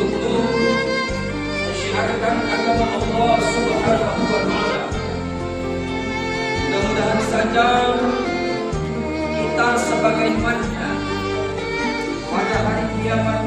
untuk mensyiarkan agama Allah Subhanahu wa Ta'ala. Mudah-mudahan saja kita sebagai umatnya pada hari kiamat